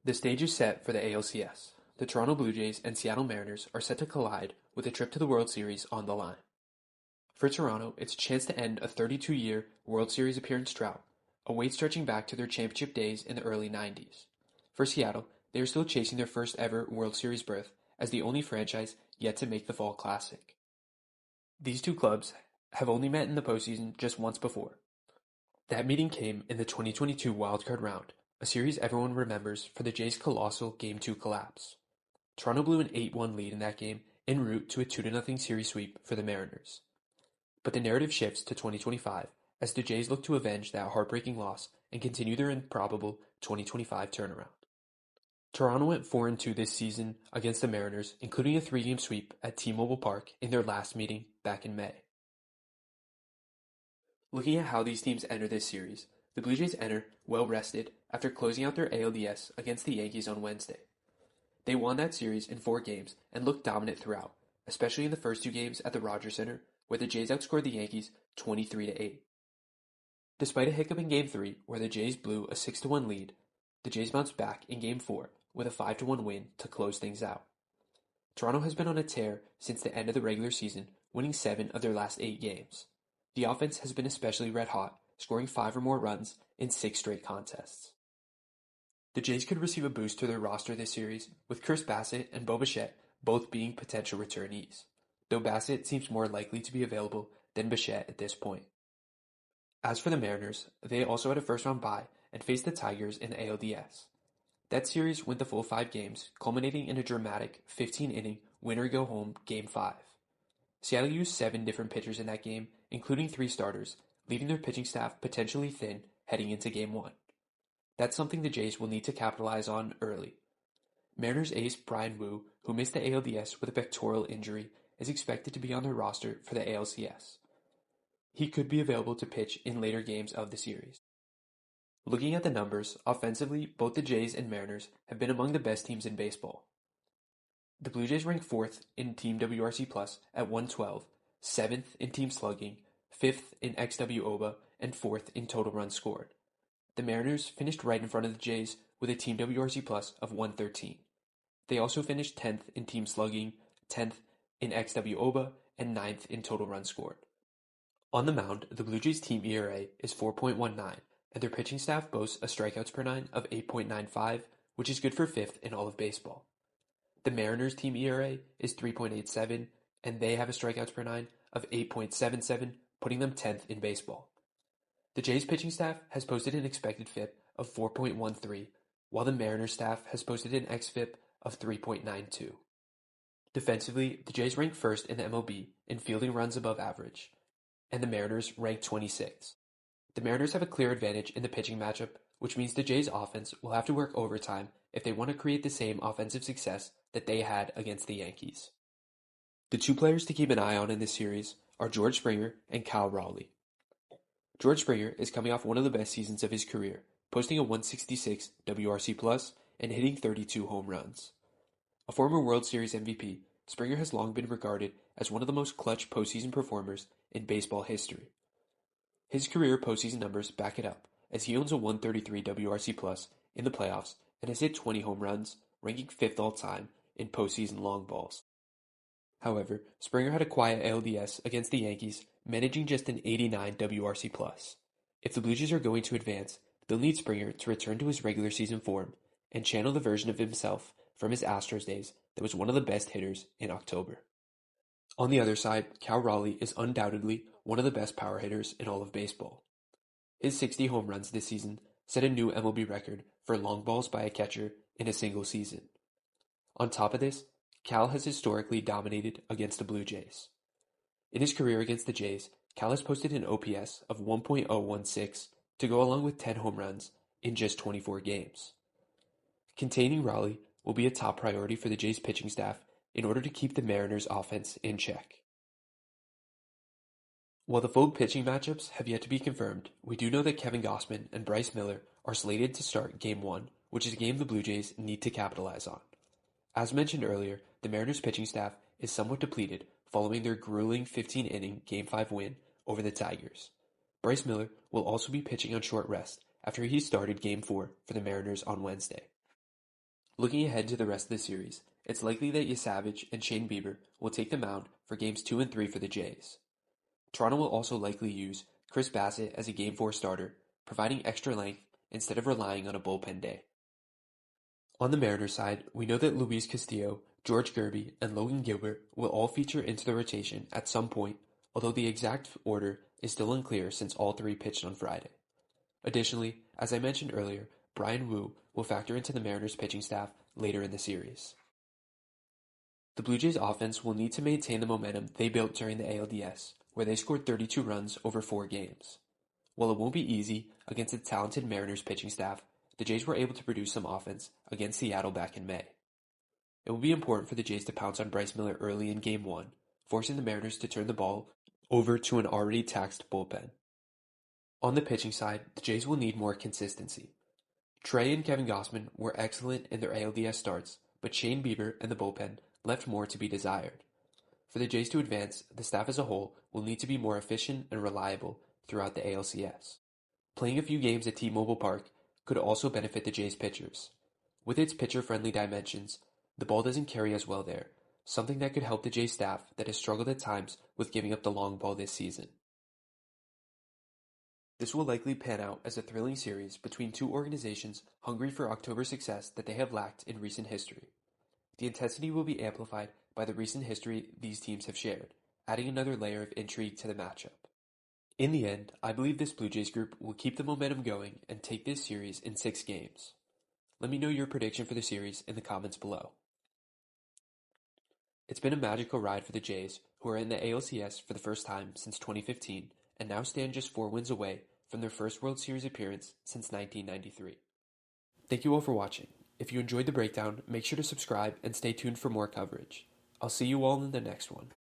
The stage is set for the ALCS. The Toronto Blue Jays and Seattle Mariners are set to collide with a trip to the World Series on the line. For Toronto, it's a chance to end a 32-year World Series appearance drought, a wait stretching back to their championship days in the early 90s. For Seattle, they are still chasing their first ever World Series berth as the only franchise yet to make the Fall Classic. These two clubs have only met in the postseason just once before. That meeting came in the 2022 wildcard round, a series everyone remembers for the Jays' colossal Game 2 collapse. Toronto blew an 8-1 lead in that game en route to a 2-0 series sweep for the Mariners. But the narrative shifts to 2025 as the Jays look to avenge that heartbreaking loss and continue their improbable 2025 turnaround. Toronto went 4-2 this season against the Mariners, including a 3-game sweep at T-Mobile Park in their last meeting back in May. Looking at how these teams enter this series, the Blue Jays enter well-rested after closing out their ALDS against the Yankees on Wednesday. They won that series in 4 games and looked dominant throughout, especially in the first 2 games at the Rogers Center, where the Jays outscored the Yankees 23-8. Despite a hiccup in Game 3, where the Jays blew a 6-1 lead, the Jays bounced back in Game 4 with a 5-1 win to close things out. Toronto has been on a tear since the end of the regular season, winning 7 of their last 8 games. The offense has been especially red-hot, scoring 5 or more runs in 6 straight contests. The Jays could receive a boost to their roster this series, with Chris Bassitt and Bo Bichette both being potential returnees, though Bassitt seems more likely to be available than Bichette at this point. As for the Mariners, they also had a first-round bye and faced the Tigers in the ALDS. That series went the full 5 games, culminating in a dramatic 15-inning winner-go-home Game 5. Seattle used 7 different pitchers in that game, including 3 starters, leaving their pitching staff potentially thin heading into Game 1. That's something the Jays will need to capitalize on early. Mariners ace Brian Wu, who missed the ALDS with a pectoral injury, is expected to be on their roster for the ALCS. He could be available to pitch in later games of the series. Looking at the numbers, offensively, both the Jays and Mariners have been among the best teams in baseball. The Blue Jays rank 4th in Team WRC Plus at 112, 7th in team slugging, 5th in XWOBA, and 4th in total runs scored. The Mariners finished right in front of the Jays with a Team WRC Plus of 113. They also finished 10th in team slugging, 10th in XWOBA, and 9th in total runs scored. On the mound, the Blue Jays team ERA is 4.19, and their pitching staff boasts a strikeouts per 9 of 8.95, which is good for 5th in all of baseball. The Mariners team ERA is 3.87, and they have a strikeouts per 9 of 8.77, putting them 10th in baseball. The Jays pitching staff has posted an expected FIP of 4.13, while the Mariners staff has posted an xFIP of 3.92. Defensively, the Jays rank 1st in the MLB in fielding runs above average, and the Mariners rank 26th. The Mariners have a clear advantage in the pitching matchup, which means the Jays offense will have to work overtime if they want to create the same offensive success that they had against the Yankees. The 2 players to keep an eye on in this series are George Springer and Cal Raleigh. George Springer is coming off one of the best seasons of his career, posting a 166 WRC plus and hitting 32 home runs. A former World Series MVP, Springer has long been regarded as one of the most clutch postseason performers in baseball history. His career postseason numbers back it up, as he owns a 133 WRC plus in the playoffs and has hit 20 home runs, ranking 5th all-time in postseason long balls. However, Springer had a quiet ALDS against the Yankees, managing just an 89 WRC plus. If the Blue Jays are going to advance, they'll need Springer to return to his regular season form and channel the version of himself from his Astros days that was one of the best hitters in October. On the other side, Cal Raleigh is undoubtedly one of the best power hitters in all of baseball. His 60 home runs this season set a new MLB record for long balls by a catcher in a single season. On top of this, Cal has historically dominated against the Blue Jays. In his career against the Jays, Cal has posted an OPS of 1.016 to go along with 10 home runs in just 24 games. Containing Raleigh will be a top priority for the Jays pitching staff in order to keep the Mariners' offense in check. While the full pitching matchups have yet to be confirmed, we do know that Kevin Gausman and Bryce Miller are slated to start Game 1, which is a game the Blue Jays need to capitalize on. As mentioned earlier, the Mariners pitching staff is somewhat depleted following their grueling 15-inning Game 5 win over the Tigers. Bryce Miller will also be pitching on short rest after he started Game 4 for the Mariners on Wednesday. Looking ahead to the rest of the series, it's likely that Savage and Shane Bieber will take the mound for games 2 and 3 for the Jays. Toronto will also likely use Chris Bassett as a Game 4 starter, providing extra length instead of relying on a bullpen day. On the Mariners side, we know that Luis Castillo, George Gerby, and Logan Gilbert will all feature into the rotation at some point, although the exact order is still unclear since all three pitched on Friday. Additionally, as I mentioned earlier, Brian Wu will factor into the Mariners pitching staff later in the series. The Blue Jays offense will need to maintain the momentum they built during the ALDS, where they scored 32 runs over 4 games. While it won't be easy against a talented Mariners pitching staff, the Jays were able to produce some offense against Seattle back in May. It will be important for the Jays to pounce on Bryce Miller early in Game 1, forcing the Mariners to turn the ball over to an already taxed bullpen. On the pitching side, the Jays will need more consistency. Trey and Kevin Gausman were excellent in their ALDS starts, but Shane Bieber and the bullpen left more to be desired. For the Jays to advance, the staff as a whole will need to be more efficient and reliable throughout the ALCS. Playing a few games at T-Mobile Park could also benefit the Jays pitchers. With its pitcher-friendly dimensions, the ball doesn't carry as well there, something that could help the Jays staff that has struggled at times with giving up the long ball this season. This will likely pan out as a thrilling series between two organizations hungry for October success that they have lacked in recent history. The intensity will be amplified by the recent history these teams have shared, adding another layer of intrigue to the matchup. In the end, I believe this Blue Jays group will keep the momentum going and take this series in 6 games. Let me know your prediction for the series in the comments below. It's been a magical ride for the Jays, who are in the ALCS for the first time since 2015 and now stand just 4 wins away from their first World Series appearance since 1993. Thank you all for watching. If you enjoyed the breakdown, make sure to subscribe and stay tuned for more coverage. I'll see you all in the next one.